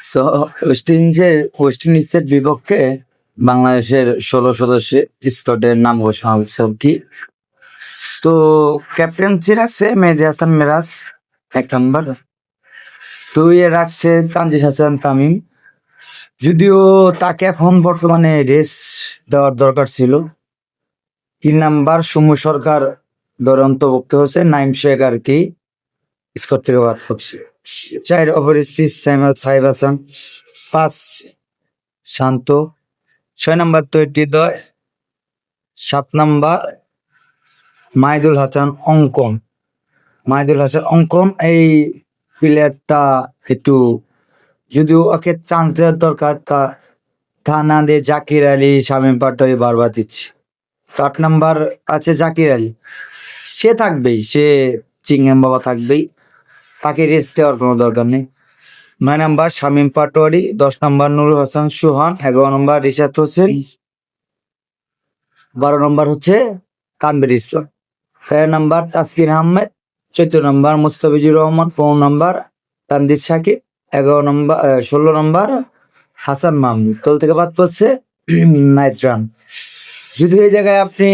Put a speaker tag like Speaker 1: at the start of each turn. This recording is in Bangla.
Speaker 1: সো ওয়েস্ট ইন্ডিজের বিপক্ষে বাংলাদেশের 16 সদস্যের স্কোয়াডের নাম ঘোষণা হয়েছে কি। তো ক্যাপ্টেন্সি রাখছে মেহেদী হাসান মিরাজ 1 নম্বর, 2 রাখছে তানজিদ হাসান তামিম, যদিও তাকে এখন বর্তমানে রেস্ট দেওয়ার দরকার ছিল। 3 নাম্বার সৌম্য সরকার দলে অন্তর্ভুক্ত হচ্ছে, নাইম শেখ আর কি স্কোর থেকে বাদ পড়ছে। 4 অপরিচিত সাইব হাসান, 5 শান্ত, 6 নাম্বার তৈরি 7 নাম্বার মাহিদুল হাসান অঙ্কন। এই প্লেয়ারটা একটু, যদিও ওকে চান্স দেওয়ার দরকার, তা না দিয়ে জাকির আলী শামীম পাটোয়ারি বারবার দিচ্ছে। 8 নাম্বার আছে জাকির আলী, সে থাকবেই, সে চিংগাম বাবা থাকবেই, তাকে রেস্ট দেওয়ার কোনো দরকার নেই। 9 নাম্বার শামীম পাটোয়ারি, 10 নাম্বার নুরুল হাসান সোহান, 11 নম্বর রিশাদ হোসেন, 12 নম্বর হচ্ছে Tanvir Islam, 13 number Taskin Ahmed, 14 number Mustafizur Rahman, 15 number Tanzid Sakib, 16 number Hasan Mahmud. দল থেকে বাদ পড়ছে নাইট রান। যদি এই জায়গায় আপনি